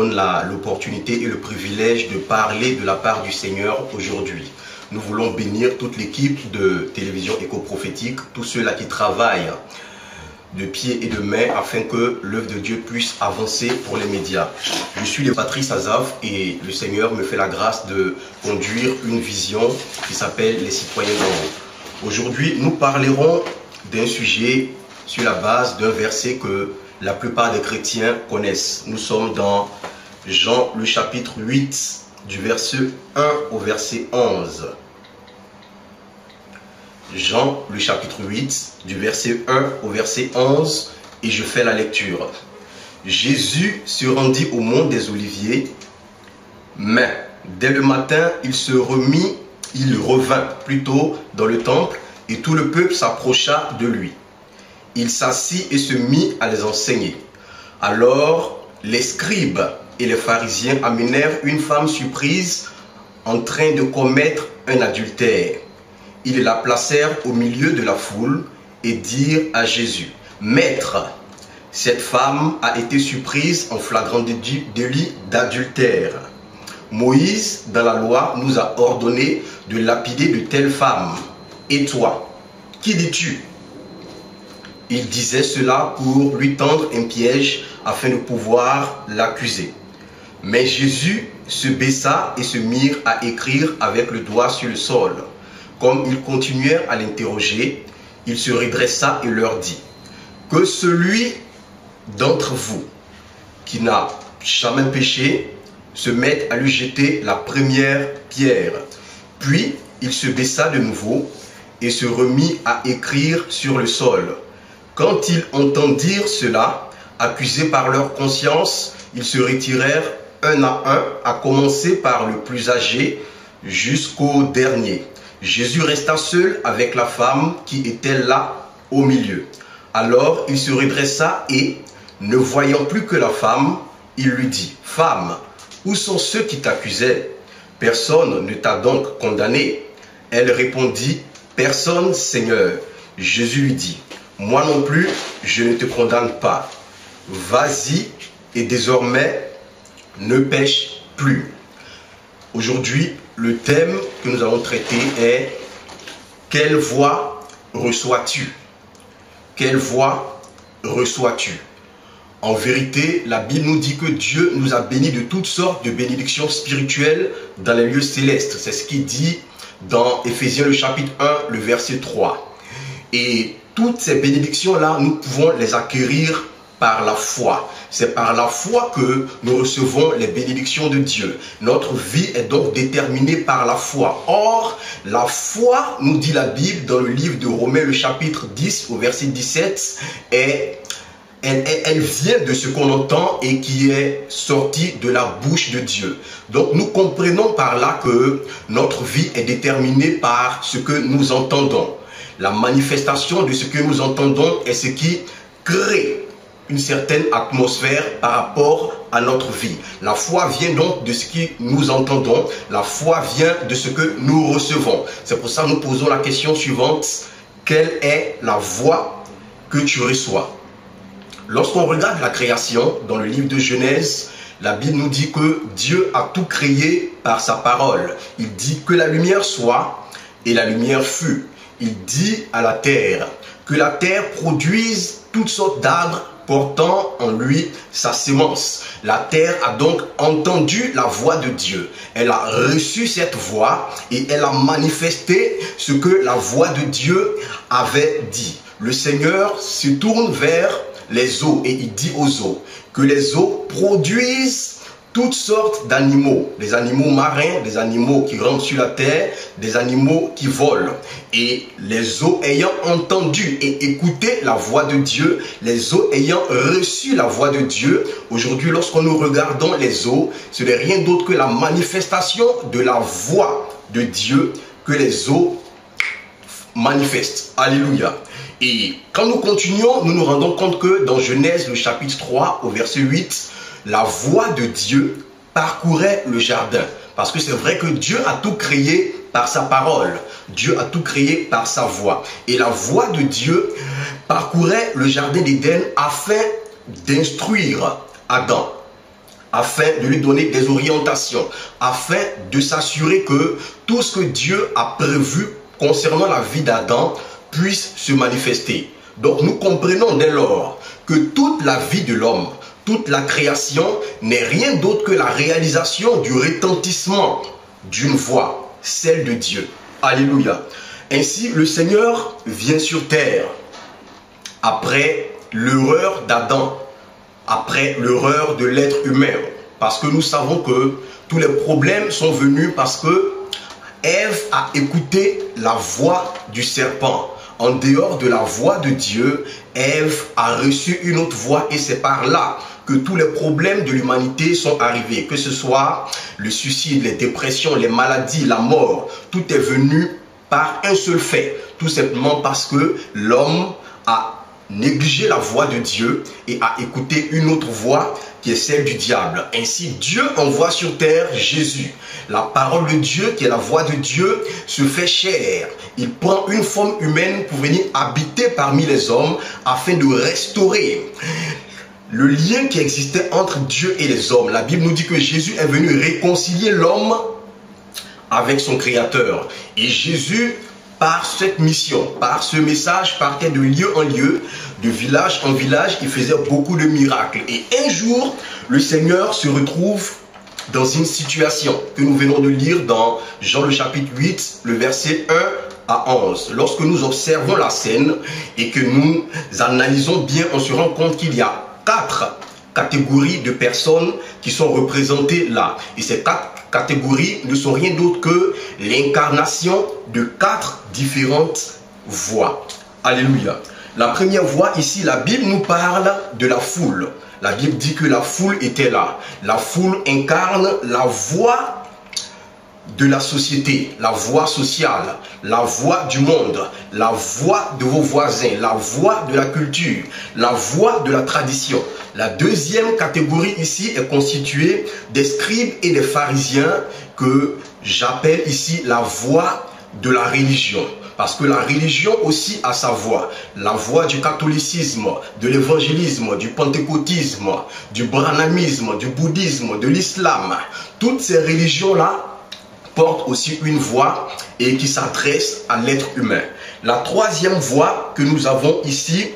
donne l'opportunité et le privilège de parler de la part du Seigneur aujourd'hui. Nous voulons bénir toute l'équipe de télévision éco-prophétique, tous ceux-là qui travaillent de pied et de main afin que l'œuvre de Dieu puisse avancer pour les médias. Je suis le Patrice Azaf et le Seigneur me fait la grâce de conduire une vision qui s'appelle les citoyens d'en haut. Aujourd'hui, nous parlerons d'un sujet sur la base d'un verset que la plupart des chrétiens connaissent. Nous sommes dans Jean le chapitre 8 du verset 1 au verset 11. Jean le chapitre 8 du verset 1 au verset 11 et je fais la lecture. Jésus se rendit au mont des Oliviers, mais dès le matin il revint plutôt dans le temple et tout le peuple s'approcha de lui. Il s'assit et se mit à les enseigner. Alors les scribes et les pharisiens amenèrent une femme surprise en train de commettre un adultère. Ils la placèrent au milieu de la foule et dirent à Jésus: Maître, cette femme a été surprise en flagrant délit d'adultère. Moïse, dans la loi, nous a ordonné de lapider de telles femmes. Et toi, qui dis-tu? Il disait cela pour lui tendre un piège afin de pouvoir l'accuser. Mais Jésus se baissa et se mit à écrire avec le doigt sur le sol. Comme ils continuèrent à l'interroger, il se redressa et leur dit: Que celui d'entre vous qui n'a jamais péché se mette à lui jeter la première pierre. Puis il se baissa de nouveau et se remit à écrire sur le sol. Quand ils entendirent cela, accusés par leur conscience, ils se retirèrent un à un, à commencer par le plus âgé jusqu'au dernier. Jésus resta seul avec la femme qui était là au milieu. Alors il se redressa et, ne voyant plus que la femme, il lui dit: Femme, où sont ceux qui t'accusaient? Personne ne t'a donc condamné? Elle répondit: Personne, Seigneur. Jésus lui dit: Moi non plus, je ne te condamne pas. Vas-y et désormais, ne pêche plus. Aujourd'hui, le thème que nous allons traiter est: quelle voix reçois-tu? Quelle voix reçois-tu? En vérité, la Bible nous dit que Dieu nous a bénis de toutes sortes de bénédictions spirituelles dans les lieux célestes. C'est ce qu'il dit dans Éphésiens le chapitre 1, le verset 3. Et toutes ces bénédictions-là, nous pouvons les acquérir par la foi. C'est par la foi que nous recevons les bénédictions de Dieu. Notre vie est donc déterminée par la foi. Or, la foi, nous dit la Bible dans le livre de Romains, le chapitre 10, au verset 17, elle vient de ce qu'on entend et qui est sorti de la bouche de Dieu. Donc nous comprenons par là que notre vie est déterminée par ce que nous entendons. La manifestation de ce que nous entendons est ce qui crée une certaine atmosphère par rapport à notre vie. La foi vient donc de ce que nous entendons. La foi vient de ce que nous recevons. C'est pour ça que nous posons la question suivante: quelle est la voix que tu reçois? Lorsqu'on regarde la création, dans le livre de Genèse, la Bible nous dit que Dieu a tout créé par sa parole. Il dit que la lumière soit et la lumière fut. Il dit à la terre que la terre produise toutes sortes d'arbres portant en lui sa sémence. La terre a donc entendu la voix de Dieu. Elle a reçu cette voix et elle a manifesté ce que la voix de Dieu avait dit. Le Seigneur se tourne vers les eaux et il dit aux eaux que les eaux produisent toutes sortes d'animaux, des animaux marins, des animaux qui rampent sur la terre, des animaux qui volent. Et les eaux ayant entendu et écouté la voix de Dieu, les eaux ayant reçu la voix de Dieu, aujourd'hui lorsque nous regardons les eaux, ce n'est rien d'autre que la manifestation de la voix de Dieu que les eaux manifestent. Alléluia. Et quand nous continuons, nous nous rendons compte que dans Genèse, le chapitre 3, au verset 8, la voix de Dieu parcourait le jardin. Parce que c'est vrai que Dieu a tout créé par sa parole. Dieu a tout créé par sa voix. Et la voix de Dieu parcourait le jardin d'Éden afin d'instruire Adam. afin de lui donner des orientations, afin de s'assurer que tout ce que Dieu a prévu concernant la vie d'Adam puisse se manifester. Donc nous comprenons dès lors que toute la vie de l'homme, toute la création n'est rien d'autre que la réalisation du retentissement d'une voix, celle de Dieu. Alléluia. Ainsi, le Seigneur vient sur terre après l'erreur d'Adam, après l'erreur de l'être humain. Parce que nous savons que tous les problèmes sont venus parce que Ève a écouté la voix du serpent. En dehors de la voix de Dieu, Ève a reçu une autre voix et c'est par là que tous les problèmes de l'humanité sont arrivés. Que ce soit le suicide, les dépressions, les maladies, la mort, tout est venu par un seul fait. Tout simplement parce que l'homme a négligé la voix de Dieu et a écouté une autre voix qui est celle du diable. Ainsi, Dieu envoie sur terre Jésus. La parole de Dieu, qui est la voix de Dieu, se fait chair. Il prend une forme humaine pour venir habiter parmi les hommes afin de restaurer le lien qui existait entre Dieu et les hommes. La Bible nous dit que Jésus est venu réconcilier l'homme avec son Créateur. Et Jésus, par cette mission, par ce message, partait de lieu en lieu, de village en village, il faisait beaucoup de miracles. Et un jour, le Seigneur se retrouve dans une situation que nous venons de lire dans Jean le chapitre 8, le verset 1 à 11. Lorsque nous observons la scène et que nous analysons bien, on se rend compte qu'il y a 4 catégories de personnes qui sont représentées là. Et ces 4 catégories ne sont rien d'autre que l'incarnation de 4 différentes voix. Alléluia. La première voix ici, la Bible nous parle de la foule. La Bible dit que la foule était là. La foule incarne la voix de la société, la voix sociale, la voix du monde, la voix de vos voisins, la voix de la culture, la voix de la tradition. La deuxième catégorie ici est constituée des scribes et des pharisiens que j'appelle ici la voix de la religion. Parce que la religion aussi a sa voix. La voix du catholicisme, de l'évangélisme, du pentecôtisme, du branhamisme, du bouddhisme, de l'islam. Toutes ces religions-là portent aussi une voix et qui s'adresse à l'être humain. La troisième voix que nous avons ici,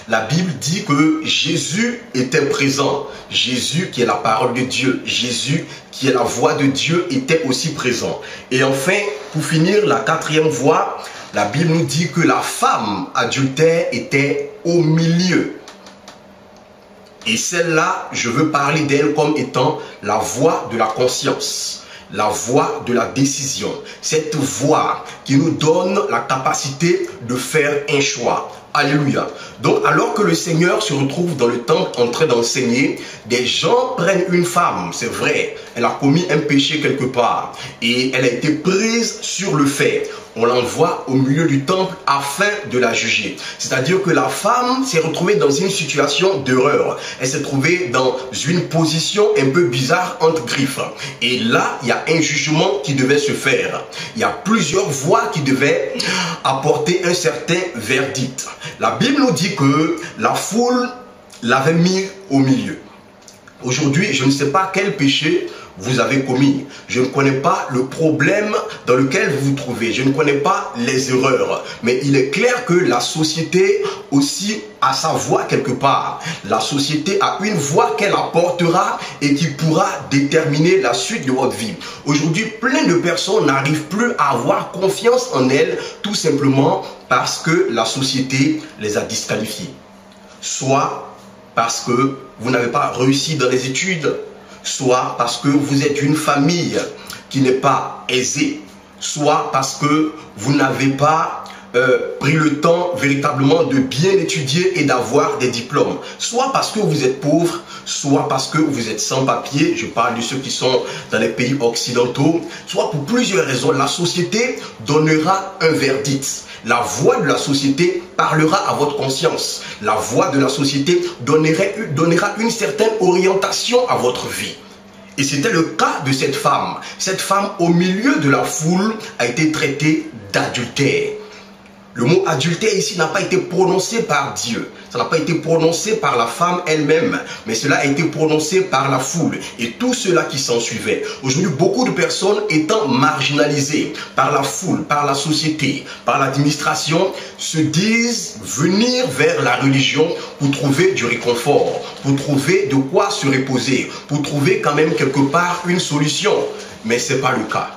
la Bible dit que Jésus était présent. Jésus qui est la parole de Dieu, Jésus qui est la voix de Dieu était aussi présent. Et enfin, pour finir, la quatrième voix, la Bible nous dit que la femme adultère était au milieu. Et celle-là, je veux parler d'elle comme étant la voix de la conscience, la voix de la décision. Cette voix qui nous donne la capacité de faire un choix. Alléluia. Donc alors que le Seigneur se retrouve dans le temple en train d'enseigner, des gens prennent une femme, c'est vrai, elle a commis un péché quelque part et elle a été prise sur le fait. On l'envoie au milieu du temple afin de la juger. C'est-à-dire que la femme s'est retrouvée dans une situation d'erreur. Elle s'est trouvée dans une position un peu bizarre entre griffes. Et là, il y a un jugement qui devait se faire. Il y a plusieurs voix qui devaient apporter un certain verdict. La Bible nous dit que la foule l'avait mis au milieu. Aujourd'hui, je ne sais pas quel péché vous avez commis. Je ne connais pas le problème dans lequel vous vous trouvez. Je ne connais pas les erreurs. Mais il est clair que la société aussi a sa voix quelque part. La société a une voix qu'elle apportera et qui pourra déterminer la suite de votre vie. Aujourd'hui, plein de personnes n'arrivent plus à avoir confiance en elles, tout simplement parce que la société les a disqualifiés. Soit parce que vous n'avez pas réussi dans les études, soit parce que vous êtes une famille qui n'est pas aisée, soit parce que vous n'avez pas pris le temps véritablement de bien étudier et d'avoir des diplômes, soit parce que vous êtes pauvre, soit parce que vous êtes sans papier, je parle de ceux qui sont dans les pays occidentaux, soit pour plusieurs raisons. La société donnera un verdict. La voix de la société parlera à votre conscience. La voix de la société donnera une certaine orientation à votre vie. Et c'était le cas de cette femme. Cette femme, au milieu de la foule, a été traitée d'adultère. Le mot adultère ici n'a pas été prononcé par Dieu. Ça n'a pas été prononcé par la femme elle-même, mais cela a été prononcé par la foule et tous ceux-là qui s'en suivaient. Aujourd'hui, beaucoup de personnes étant marginalisées par la foule, par la société, par l'administration, se disent venir vers la religion pour trouver du réconfort, pour trouver de quoi se reposer, pour trouver quand même quelque part une solution. Mais ce n'est pas le cas.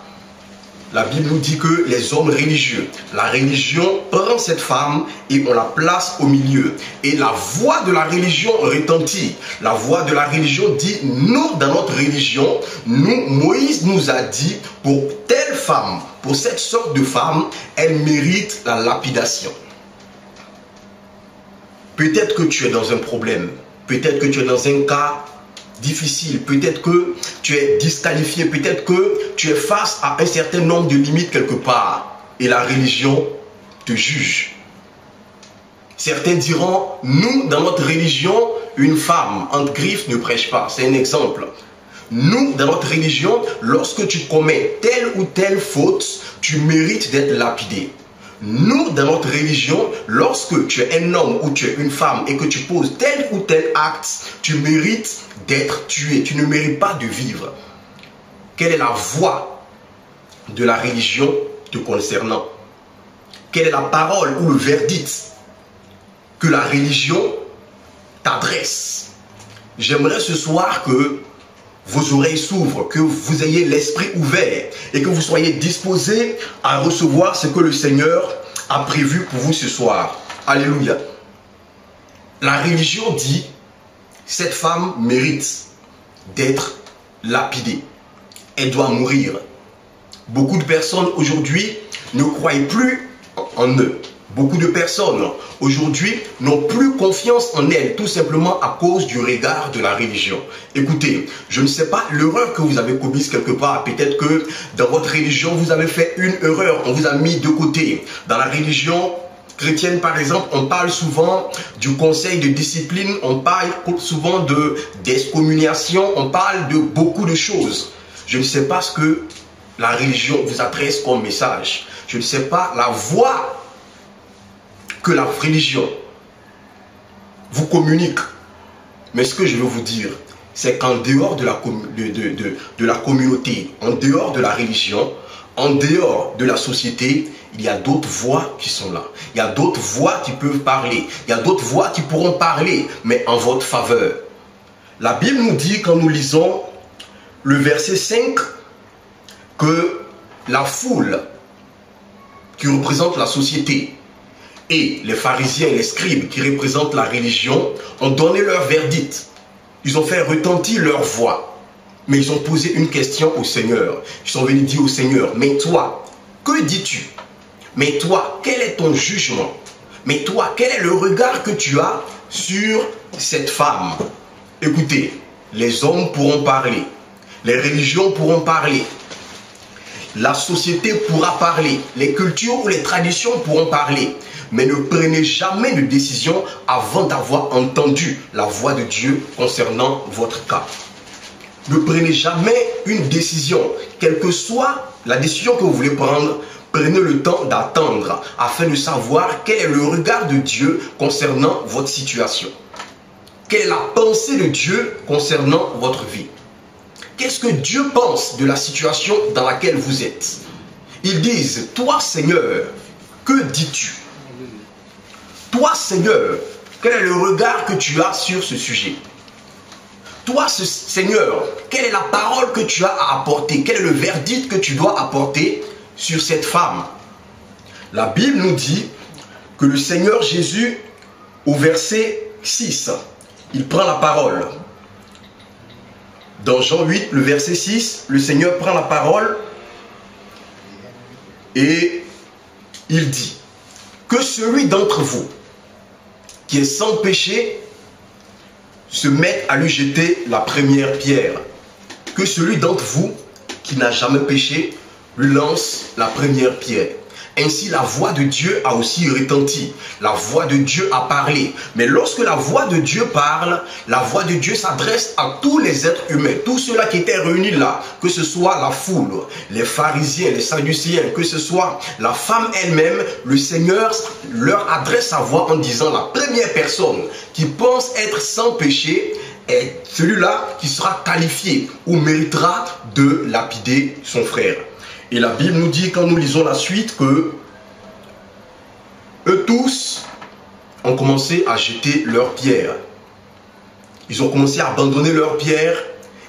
La Bible nous dit que les hommes religieux, la religion prend cette femme et on la place au milieu. Et la voix de la religion retentit. La voix de la religion dit, nous, dans notre religion, Moïse nous a dit, pour telle femme, pour cette sorte de femme, elle mérite la lapidation. Peut-être que tu es dans un problème, peut-être que tu es dans un cas difficile, peut-être que tu es disqualifié, peut-être que tu es face à un certain nombre de limites quelque part et la religion te juge. Certains diront, nous dans notre religion, une femme entre griffes ne prêche pas, c'est un exemple. Nous dans notre religion, lorsque tu commets telle ou telle faute, tu mérites d'être lapidé. Nous, dans notre religion, lorsque tu es un homme ou tu es une femme et que tu poses tel ou tel acte, tu mérites d'être tué. Tu ne mérites pas de vivre. Quelle est la voix de la religion te concernant? Quelle est la parole ou le verdict que la religion t'adresse? J'aimerais ce soir que vos oreilles s'ouvrent, que vous ayez l'esprit ouvert et que vous soyez disposés à recevoir ce que le Seigneur a prévu pour vous ce soir. Alléluia. La religion dit, cette femme mérite d'être lapidée. Elle doit mourir. Beaucoup de personnes aujourd'hui ne croient plus en eux. Beaucoup de personnes aujourd'hui n'ont plus confiance en elles, tout simplement à cause du regard de la religion. Écoutez, je ne sais pas l'erreur que vous avez commise quelque part. Peut-être que dans votre religion, vous avez fait une erreur, on vous a mis de côté. Dans la religion chrétienne, par exemple, on parle souvent du conseil de discipline, on parle souvent d'excommunication, on parle de beaucoup de choses. Je ne sais pas ce que la religion vous adresse comme message. Je ne sais pas la voix que la religion vous communique. Mais ce que je veux vous dire, c'est qu'en dehors de la communauté, en dehors de la religion, en dehors de la société, il y a d'autres voix qui sont là. Il y a d'autres voix qui peuvent parler. Il y a d'autres voix qui pourront parler, mais en votre faveur. La Bible nous dit, quand nous lisons le verset 5, que la foule qui représente la société et les pharisiens et les scribes qui représentent la religion ont donné leur verdict. Ils ont fait retentir leur voix. Mais ils ont posé une question au Seigneur. Ils sont venus dire au Seigneur, mais toi, que dis-tu? Mais toi, quel est ton jugement? Mais toi, quel est le regard que tu as sur cette femme? Écoutez, les hommes pourront parler. Les religions pourront parler. La société pourra parler. Les cultures ou les traditions pourront parler. Mais ne prenez jamais de décision avant d'avoir entendu la voix de Dieu concernant votre cas. Ne prenez jamais une décision, quelle que soit la décision que vous voulez prendre, prenez le temps d'attendre afin de savoir quel est le regard de Dieu concernant votre situation. Quelle est la pensée de Dieu concernant votre vie? Qu'est-ce que Dieu pense de la situation dans laquelle vous êtes? Ils disent, toi Seigneur, que dis-tu? Toi Seigneur, quel est le regard que tu as sur ce sujet? Toi Seigneur, quelle est la parole que tu as à apporter? Quel est le verdict que tu dois apporter sur cette femme? La Bible nous dit que le Seigneur Jésus, au verset 6, il prend la parole. Dans Jean 8, le verset 6, le Seigneur prend la parole et il dit que celui d'entre vous qui est sans péché se mette à lui jeter la première pierre. Que celui d'entre vous qui n'a jamais péché lui lance la première pierre. Ainsi, la voix de Dieu a aussi retenti. La voix de Dieu a parlé. Mais lorsque la voix de Dieu parle, la voix de Dieu s'adresse à tous les êtres humains, tous ceux-là qui étaient réunis là, que ce soit la foule, les pharisiens, les sadducéens, que ce soit la femme elle-même, le Seigneur leur adresse sa voix en disant: la première personne qui pense être sans péché est celui-là qui sera qualifié ou méritera de lapider son frère. Et la Bible nous dit, quand nous lisons la suite, que eux tous ont commencé à jeter leurs pierres. Ils ont commencé à abandonner leurs pierres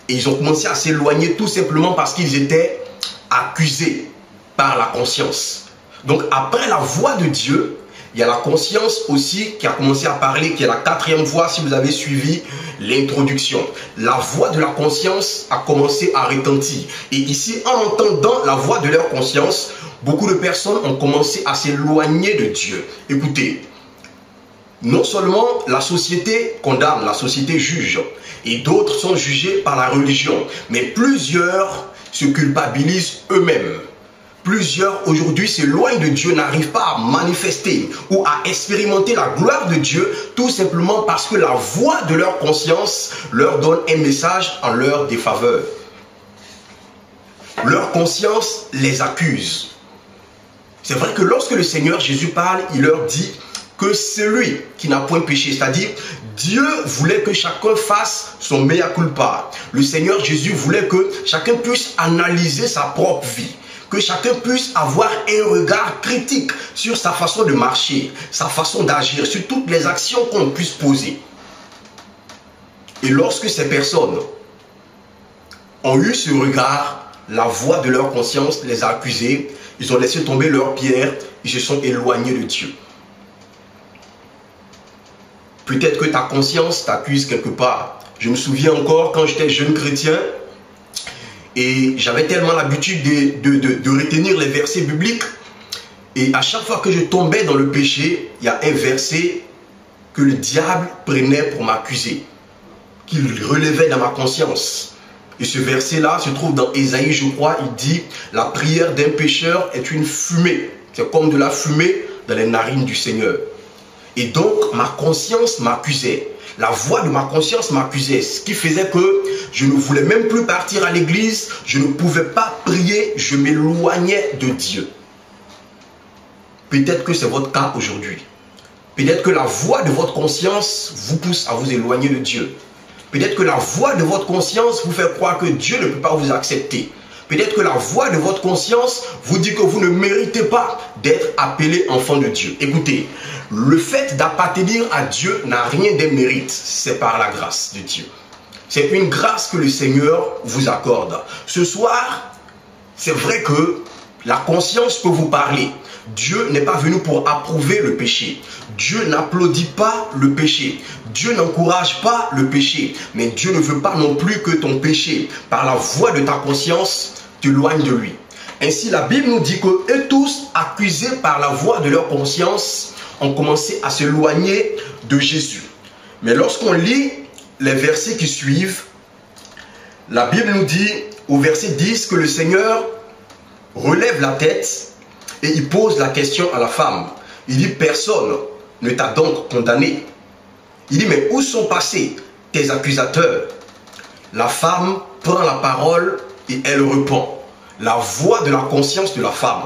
et ils ont commencé à s'éloigner tout simplement parce qu'ils étaient accusés par la conscience. Donc après la voix de Dieu, il y a la conscience aussi qui a commencé à parler, qui est la quatrième voix si vous avez suivi l'introduction. La voix de la conscience a commencé à retentir. Et ici, en entendant la voix de leur conscience, beaucoup de personnes ont commencé à s'éloigner de Dieu. Écoutez, non seulement la société condamne, la société juge, et d'autres sont jugés par la religion, mais plusieurs se culpabilisent eux-mêmes. Plusieurs aujourd'hui s'éloignent de Dieu, n'arrivent pas à manifester ou à expérimenter la gloire de Dieu, tout simplement parce que la voix de leur conscience leur donne un message en leur défaveur. Leur conscience les accuse. C'est vrai que lorsque le Seigneur Jésus parle, il leur dit que celui qui n'a point péché, c'est-à-dire Dieu voulait que chacun fasse son mea culpa. Le Seigneur Jésus voulait que chacun puisse analyser sa propre vie. Que chacun puisse avoir un regard critique sur sa façon de marcher, sa façon d'agir, sur toutes les actions qu'on puisse poser. Et lorsque ces personnes ont eu ce regard, la voix de leur conscience les a accusés, ils ont laissé tomber leurs pierres, ils se sont éloignés de Dieu. Peut-être que ta conscience t'accuse quelque part. Je me souviens encore quand j'étais jeune chrétien, et j'avais tellement l'habitude de retenir les versets bibliques. Et à chaque fois que je tombais dans le péché, il y a un verset que le diable prenait pour m'accuser, qu'il relevait dans ma conscience. Et ce verset-là se trouve dans Ésaïe, je crois. Il dit: la prière d'un pécheur est une fumée. C'est comme de la fumée dans les narines du Seigneur. Et donc, ma conscience m'accusait. La voix de ma conscience m'accusait, ce qui faisait que je ne voulais même plus partir à l'église, je ne pouvais pas prier, je m'éloignais de Dieu. Peut-être que c'est votre cas aujourd'hui. Peut-être que la voix de votre conscience vous pousse à vous éloigner de Dieu. Peut-être que la voix de votre conscience vous fait croire que Dieu ne peut pas vous accepter. Peut-être que la voix de votre conscience vous dit que vous ne méritez pas d'être appelé enfant de Dieu. Écoutez, le fait d'appartenir à Dieu n'a rien de mérite, c'est par la grâce de Dieu. C'est une grâce que le Seigneur vous accorde. Ce soir, c'est vrai que la conscience peut vous parler. Dieu n'est pas venu pour approuver le péché. Dieu n'applaudit pas le péché. Dieu n'encourage pas le péché. Mais Dieu ne veut pas non plus que ton péché, par la voix de ta conscience, t'éloigne de lui. Ainsi, la Bible nous dit que eux tous, accusés par la voix de leur conscience, ont commencé à s'éloigner de Jésus. Mais lorsqu'on lit les versets qui suivent, la Bible nous dit au verset 10 que le Seigneur relève la tête et il pose la question à la femme. Il dit: personne ne t'a donc condamné. Il dit: mais où sont passés tes accusateurs? La femme prend la parole et elle répond. La voix de la conscience de la femme,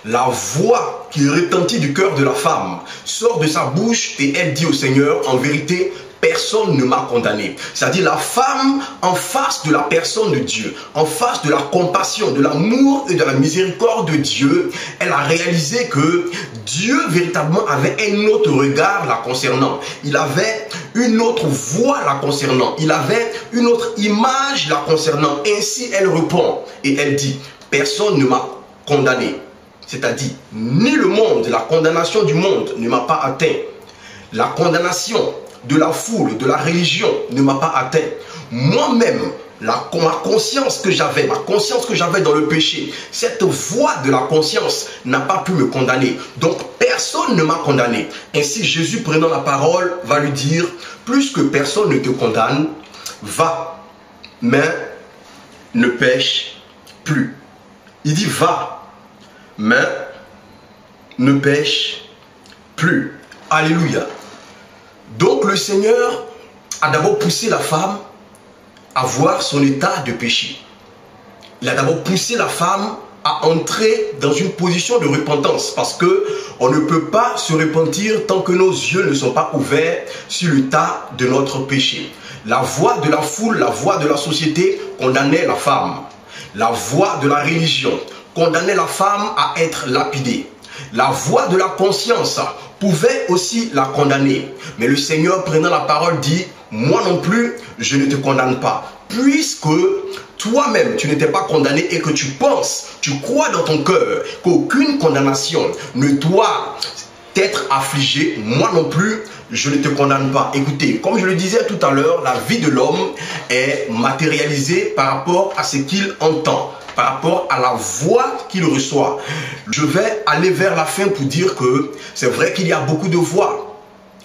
la voix qui retentit du cœur de la femme, sort de sa bouche et elle dit au Seigneur: en vérité, personne ne m'a condamné. C'est-à-dire la femme en face de la personne de Dieu, en face de la compassion, de l'amour et de la miséricorde de Dieu, elle a réalisé que Dieu véritablement avait un autre regard la concernant. Il avait une autre voix la concernant. Il avait une autre image la concernant. Ainsi elle répond et elle dit: personne ne m'a condamné. C'est-à-dire, ni le monde, la condamnation du monde ne m'a pas atteint. La condamnation de la foule, de la religion ne m'a pas atteint. Moi-même, ma conscience que j'avais dans le péché, cette voix de la conscience n'a pas pu me condamner. Donc personne ne m'a condamné. Ainsi Jésus, prenant la parole, va lui dire: plus que personne ne te condamne, va, mais ne pêche plus. Il dit: va, mais ne pêche plus. Alléluia. Donc le Seigneur a d'abord poussé la femme à voir son état de péché. Il a d'abord poussé la femme à entrer dans une position de repentance, parce que on ne peut pas se repentir tant que nos yeux ne sont pas ouverts sur l'état de notre péché. La voix de la foule, la voix de la société condamnait la femme. La voix de la religion condamnait la femme à être lapidée. La voix de la conscience pouvait aussi la condamner. Mais le Seigneur, prenant la parole, dit: moi non plus, je ne te condamne pas. Puisque toi-même, tu n'étais pas condamné et que tu penses, tu crois dans ton cœur qu'aucune condamnation ne doit t'être affligée, moi non plus, je ne te condamne pas. Écoutez, comme je le disais tout à l'heure, la vie de l'homme est matérialisée par rapport à ce qu'il entend, par rapport à la voix qu'il reçoit. Je vais aller vers la fin pour dire que c'est vrai qu'il y a beaucoup de voix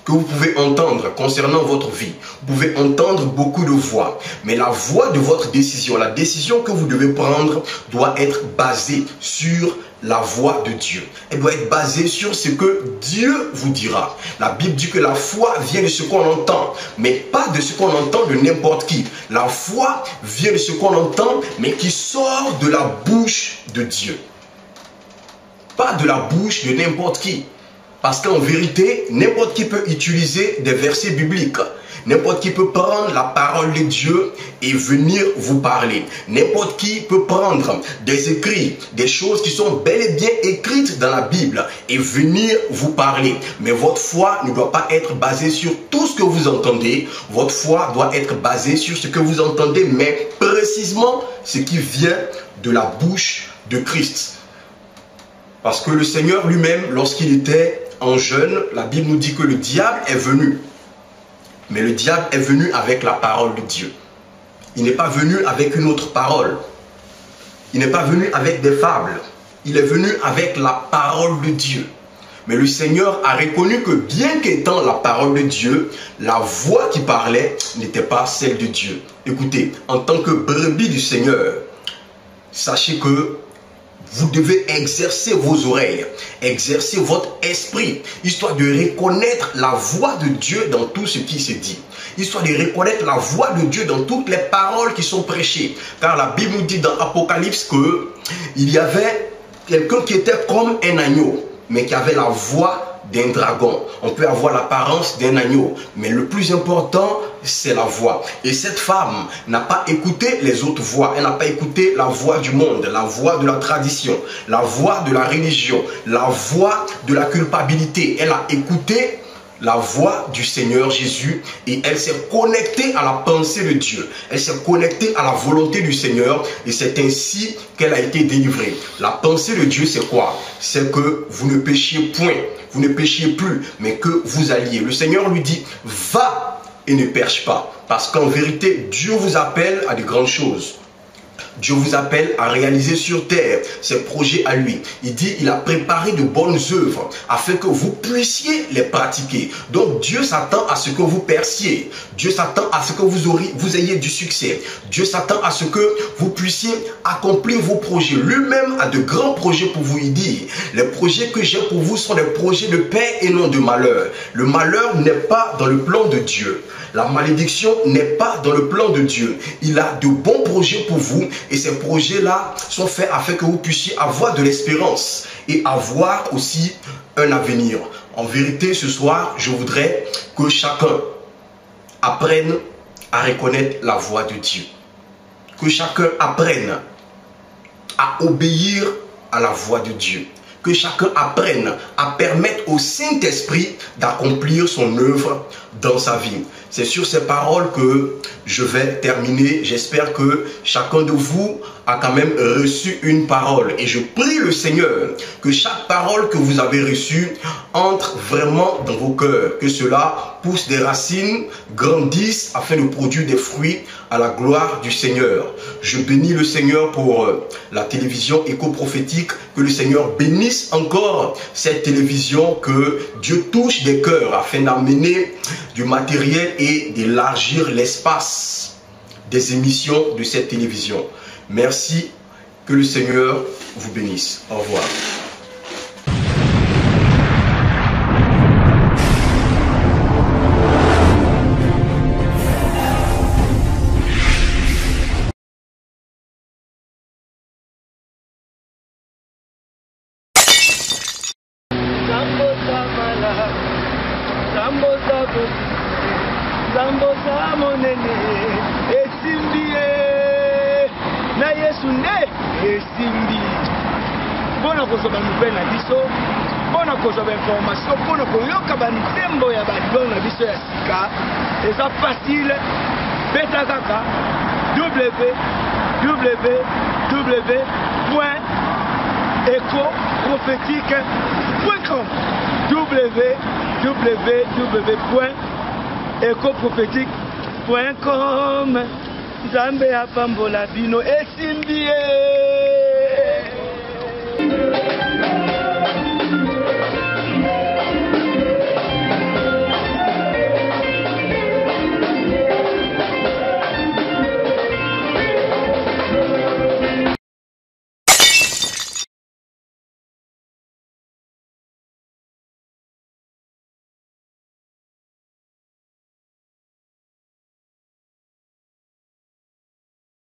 que vous pouvez entendre concernant votre vie. Vous pouvez entendre beaucoup de voix. Mais la voix de votre décision, la décision que vous devez prendre doit être basée sur la voix de Dieu. Elle doit être basée sur ce que Dieu vous dira. La Bible dit que la foi vient de ce qu'on entend, mais pas de ce qu'on entend de n'importe qui. La foi vient de ce qu'on entend, mais qui sort de la bouche de Dieu. Pas de la bouche de n'importe qui. Parce qu'en vérité, n'importe qui peut utiliser des versets bibliques. N'importe qui peut prendre la parole de Dieu et venir vous parler. N'importe qui peut prendre des écrits, des choses qui sont bel et bien écrites dans la Bible et venir vous parler. Mais votre foi ne doit pas être basée sur tout ce que vous entendez. Votre foi doit être basée sur ce que vous entendez, mais précisément ce qui vient de la bouche de Christ. Parce que le Seigneur lui-même, lorsqu'il était en jeûne, la Bible nous dit que le diable est venu. Mais le diable est venu avec la parole de Dieu. Il n'est pas venu avec une autre parole. Il n'est pas venu avec des fables. Il est venu avec la parole de Dieu. Mais le Seigneur a reconnu que bien qu'étant la parole de Dieu, la voix qui parlait n'était pas celle de Dieu. Écoutez, en tant que brebis du Seigneur, sachez que vous devez exercer vos oreilles, exercer votre esprit, histoire de reconnaître la voix de Dieu dans tout ce qui se dit. Histoire de reconnaître la voix de Dieu dans toutes les paroles qui sont prêchées. Car la Bible nous dit dans Apocalypse qu'il y avait quelqu'un qui était comme un agneau, mais qui avait la voix d'un dragon. On peut avoir l'apparence d'un agneau, mais le plus important, c'est la voix. Et cette femme n'a pas écouté les autres voix. Elle n'a pas écouté la voix du monde, la voix de la tradition, la voix de la religion, la voix de la culpabilité. Elle a écouté la voix du Seigneur Jésus et elle s'est connectée à la pensée de Dieu. Elle s'est connectée à la volonté du Seigneur et c'est ainsi qu'elle a été délivrée. La pensée de Dieu, c'est quoi? C'est que vous ne péchiez point, vous ne péchiez plus, mais que vous alliez. Le Seigneur lui dit, va et ne pêche pas. Parce qu'en vérité, Dieu vous appelle à de grandes choses. Dieu vous appelle à réaliser sur terre ses projets à lui. Il dit, il a préparé de bonnes œuvres afin que vous puissiez les pratiquer. Donc Dieu s'attend à ce que vous perciez. Dieu s'attend à ce que vous ayez du succès. Dieu s'attend à ce que vous puissiez accomplir vos projets. Lui-même a de grands projets pour vous. Il dit, les projets que j'ai pour vous sont des projets de paix et non de malheur. Le malheur n'est pas dans le plan de Dieu. La malédiction n'est pas dans le plan de Dieu. Il a de bons projets pour vous et ces projets-là sont faits afin que vous puissiez avoir de l'espérance et avoir aussi un avenir. En vérité, ce soir, je voudrais que chacun apprenne à reconnaître la voix de Dieu. Que chacun apprenne à obéir à la voix de Dieu. Que chacun apprenne à permettre au Saint-Esprit d'accomplir son œuvre dans sa vie. C'est sur ces paroles que je vais terminer. J'espère que chacun de vous a quand même reçu une parole. Et je prie le Seigneur que chaque parole que vous avez reçue entre vraiment dans vos cœurs. Que cela pousse des racines, grandisse afin de produire des fruits à la gloire du Seigneur. Je bénis le Seigneur pour la télévision éco-prophétique. Que le Seigneur bénisse encore cette télévision. Que Dieu touche des cœurs afin d'amener du matériel et d'élargir l'espace des émissions de cette télévision. Merci, que le Seigneur vous bénisse. Au revoir. Zambo za monene esimbi na Yesu nde esimbi. Bona kozoba nouvelle na biso, bona kozoba information, bona koyoka banzembo ya balibongo na biso ya sika. Eza facile, beta kaka www.ecoprophétique.com www.ecoprophétique.com. Nzambe apambola bino esimbi.